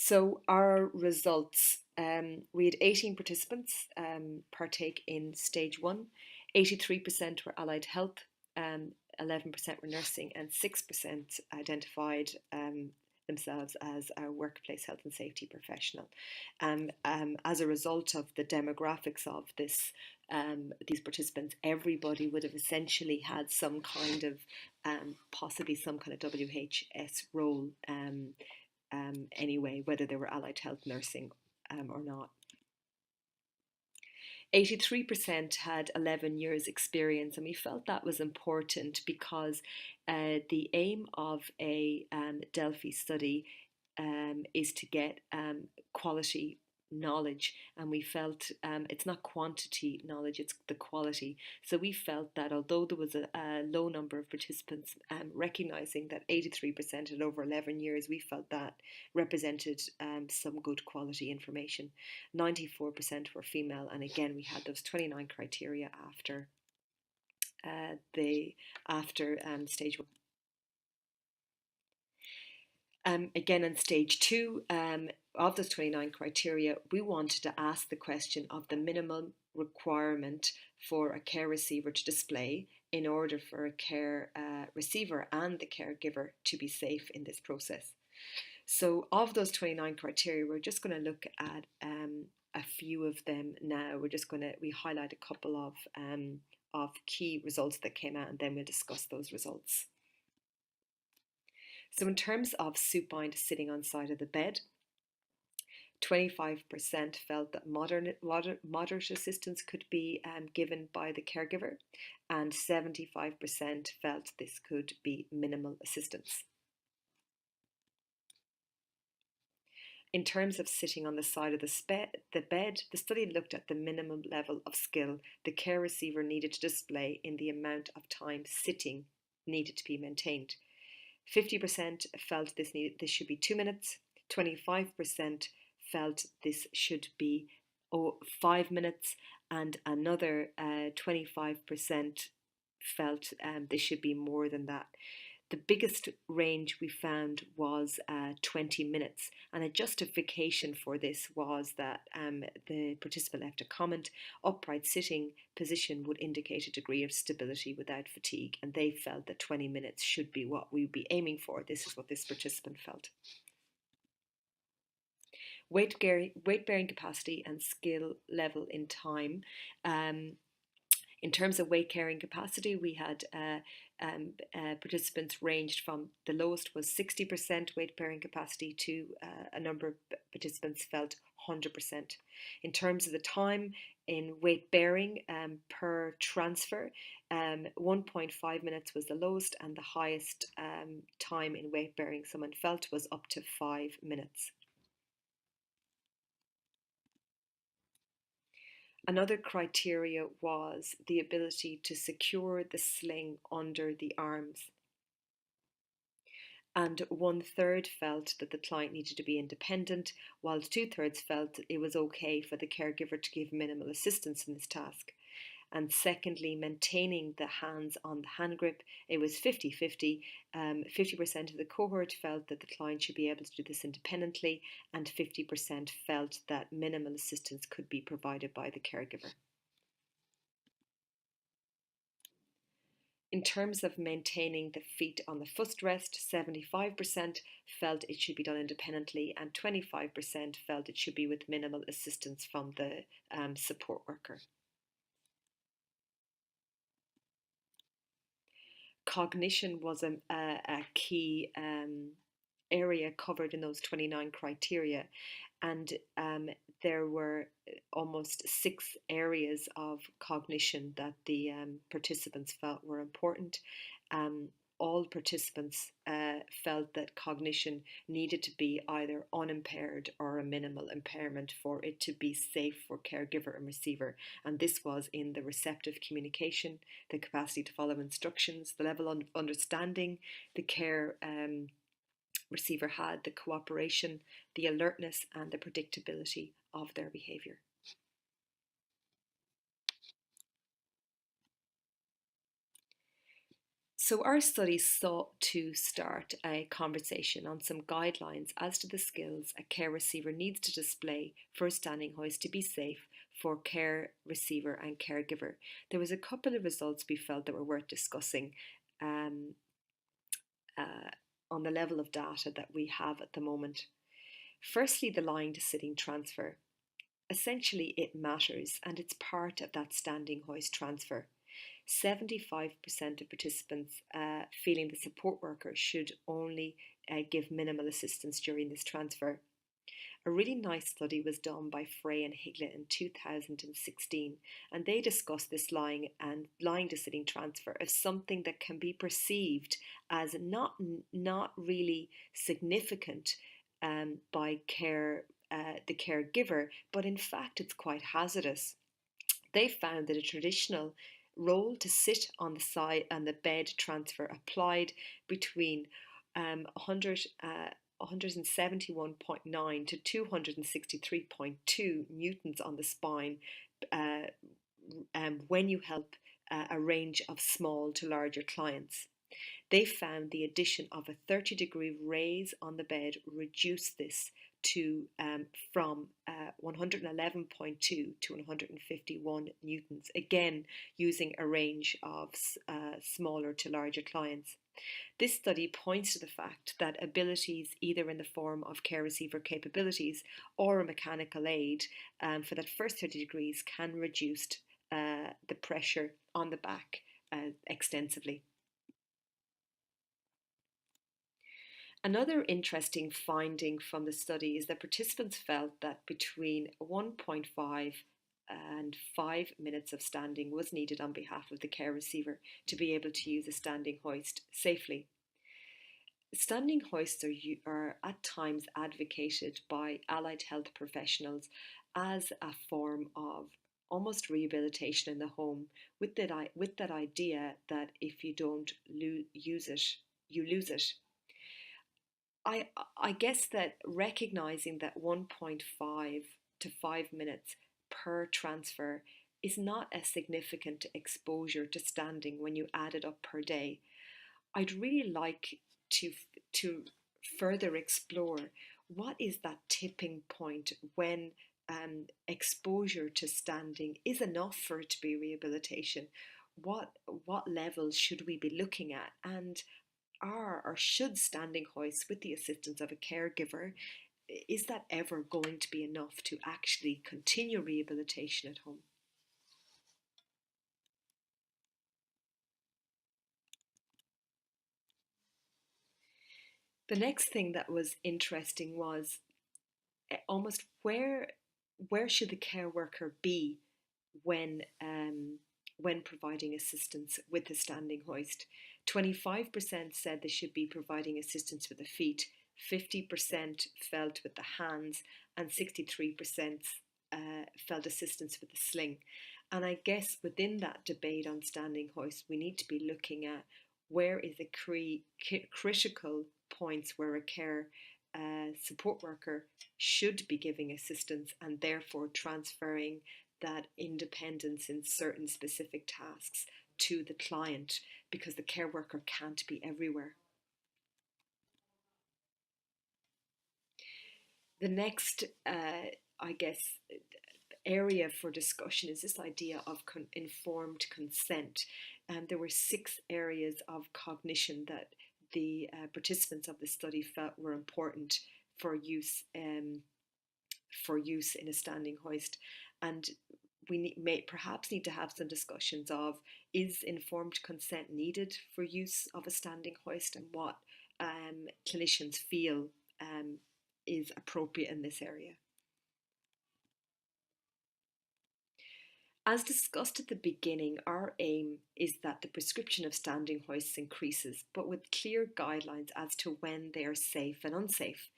So our results, we had 18 participants partake in stage one. 83% were allied health, 11% were nursing, and 6% identified themselves as a workplace health and safety professional. As a result of the demographics of these participants, everybody would have essentially had some kind of, possibly some kind of WHS role. Anyway, whether they were allied health nursing or not. 83% had 11 years experience, and we felt that was important because the aim of a Delphi study is to get quality knowledge, and we felt it's not quantity knowledge, it's the quality. So we felt that although there was a low number of participants, recognizing that 83% had over 11 years, we felt that represented some good quality information. 94% were female, and again we had those 29 criteria after stage one. Again, in stage two, of those 29 criteria, we wanted to ask the question of the minimum requirement for a care receiver to display in order for a care receiver and the caregiver to be safe in this process. So of those 29 criteria, we're just going to look at a few of them now. We highlight a couple of key results that came out, and then we'll discuss those results. So in terms of supine sitting on side of the bed, 25% felt that moderate assistance could be given by the caregiver, and 75% felt this could be minimal assistance. In terms of sitting on the side of the bed, the study looked at the minimum level of skill the care receiver needed to display in the amount of time sitting needed to be maintained. 50% felt this should be 2 minutes, 25% felt this should be 5 minutes, and another 25% felt this should be more than that. The biggest range we found was 20 minutes, and a justification for this was that the participant left a comment: upright sitting position would indicate a degree of stability without fatigue, and they felt that 20 minutes should be what we would be aiming for. This is what this participant felt. Weight-bearing capacity and skill level in time. In terms of weight-carrying capacity, we had participants ranged from the lowest was 60% weight-bearing capacity to a number of participants felt 100%. In terms of the time in weight-bearing per transfer, 1.5 minutes was the lowest, and the highest time in weight-bearing someone felt was up to 5 minutes. Another criteria was the ability to secure the sling under the arms. And 1/3 felt that the client needed to be independent, while 2/3 felt it was okay for the caregiver to give minimal assistance in this task. And secondly, maintaining the hands on the hand grip, it was 50-50. 50% of the cohort felt that the client should be able to do this independently, and 50% felt that minimal assistance could be provided by the caregiver. In terms of maintaining the feet on the footrest, 75% felt it should be done independently, and 25% felt it should be with minimal assistance from the support worker. Cognition was a key area covered in those 29 criteria, and there were almost 6 areas of cognition that the participants felt were important. All participants felt that cognition needed to be either unimpaired or a minimal impairment for it to be safe for caregiver and receiver. And this was in the receptive communication, the capacity to follow instructions, the level of understanding the care receiver had, the cooperation, the alertness, and the predictability of their behaviour. So, our study sought to start a conversation on some guidelines as to the skills a care receiver needs to display for a standing hoist to be safe for care receiver and caregiver. There was a couple of results we felt that were worth discussing um, uh, on the level of data that we have at the moment. Firstly, the lying to sitting transfer. Essentially, it matters and it's part of that standing hoist transfer. 75% of participants feeling the support worker should only give minimal assistance during this transfer. A really nice study was done by Frey and Higlett in 2016, and they discussed this lying to sitting transfer as something that can be perceived as not really significant by the caregiver, but in fact it's quite hazardous. They found that a traditional roll to sit on the side and the bed transfer applied between 171.9 to 263.2 newtons on the spine uh, when you help a range of small to larger clients. They found the addition of a 30-degree raise on the bed reduced this to from 111.2 to 151 newtons, again using a range of smaller to larger clients. This study points to the fact that abilities, either in the form of care receiver capabilities or a mechanical aid for that first 30 degrees, can reduce the pressure on the back extensively. Another interesting finding from the study is that participants felt that between 1.5 and 5 minutes of standing was needed on behalf of the care receiver to be able to use a standing hoist safely. Standing hoists are at times advocated by allied health professionals as a form of almost rehabilitation in the home, with that idea that if you don't use it, you lose it. I I guess that recognizing that 1.5 to 5 minutes per transfer is not a significant exposure to standing when you add it up per day. I'd really like to to further explore what is that tipping point when exposure to standing is enough for it to be rehabilitation. What levels should we be looking at, and are or should standing hoists with the assistance of a caregiver, is that ever going to be enough to actually continue rehabilitation at home? The next thing that was interesting was almost where should the care worker be when when providing assistance with the standing hoist. 25% said they should be providing assistance with the feet, 50% felt with the hands, and 63% felt assistance with the sling. And I guess within that debate on standing hoist, we need to be looking at where is the critical points where a care support worker should be giving assistance and therefore transferring that independence in certain specific tasks to the client, because the care worker can't be everywhere. The next, I guess, area for discussion is this idea of informed consent. There were 6 areas of cognition that the participants of the study felt were important for use in a standing hoist, and we may perhaps need to have some discussions of, is informed consent needed for use of a standing hoist, and what clinicians feel is appropriate in this area. As discussed at the beginning, our aim is that the prescription of standing hoists increases, but with clear guidelines as to when they are safe and unsafe.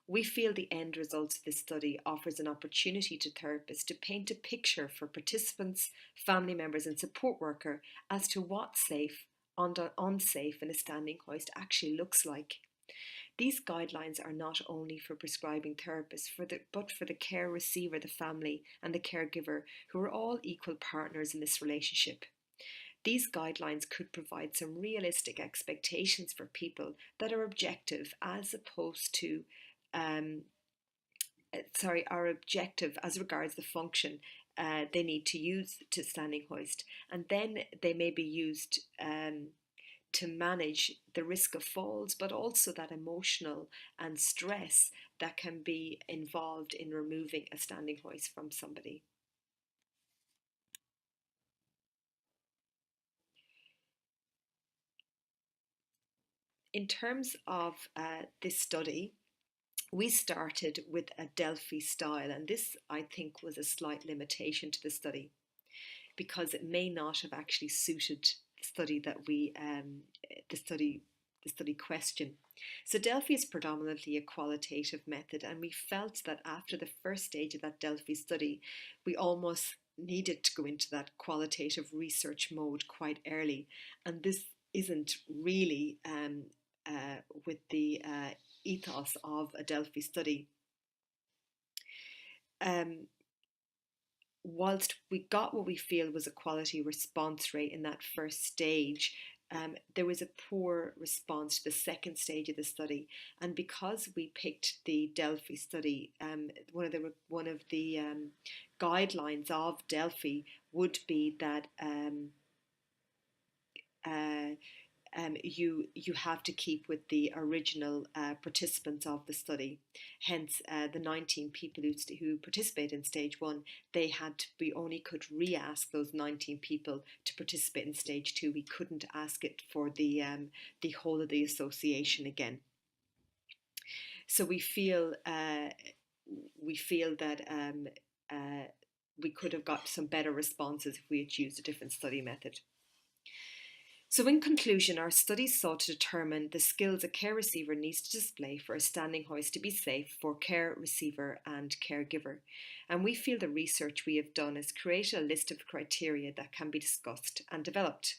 We feel the end result of this study offers an opportunity to therapists to paint a picture for participants, family members, and support worker as to what safe and unsafe in a standing hoist actually looks like. These guidelines are not only for prescribing therapists, but for the care receiver, the family, and the caregiver, who are all equal partners in this relationship. These guidelines could provide some realistic expectations for people that are objective as opposed to um, are objective as regards the function they need to use to standing hoist, and then they may be used to manage the risk of falls, but also that emotional and stress that can be involved in removing a standing hoist from somebody. In terms of this study, we started with a Delphi style, and this I think was a slight limitation to the study because it may not have actually suited the study that the study the study question. So Delphi is predominantly a qualitative method, and we felt that after the first stage of that Delphi study, we almost needed to go into that qualitative research mode quite early, and this isn't really with the ethos of a Delphi study. Um, whilst we got what we feel was a quality response rate in that first stage, there was a poor response to the second stage of the study. And because we picked the Delphi study, one of the guidelines of Delphi would be that uh, you have to keep with the original participants of the study. Hence, the 19 people who participate in stage one, we only could re-ask those 19 people to participate in stage two. We couldn't ask it for the whole of the association again. So we feel that we could have got some better responses if we had used a different study method. So, in conclusion, our study sought to determine the skills a care receiver needs to display for a standing hoist to be safe for care receiver and caregiver. And we feel the research we have done has created a list of criteria that can be discussed and developed.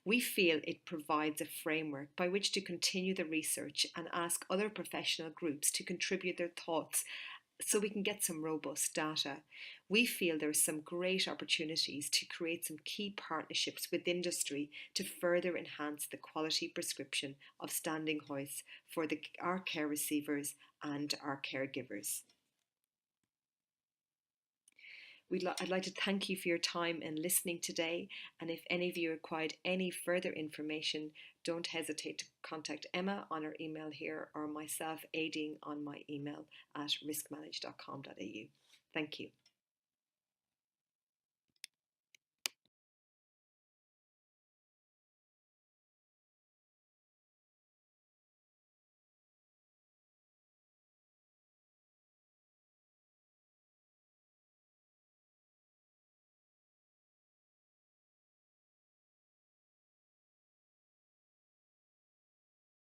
We feel it provides a framework by which to continue the research and ask other professional groups to contribute their thoughts so we can get some robust data. We feel there are some great opportunities to create some key partnerships with industry to further enhance the quality prescription of standing hoists for our care receivers and our caregivers. I'd like to thank you for your time and listening today. And if any of you required any further information, don't hesitate to contact Emma on her email here or myself, Aideen, on my email at riskmanage.com.au. Thank you.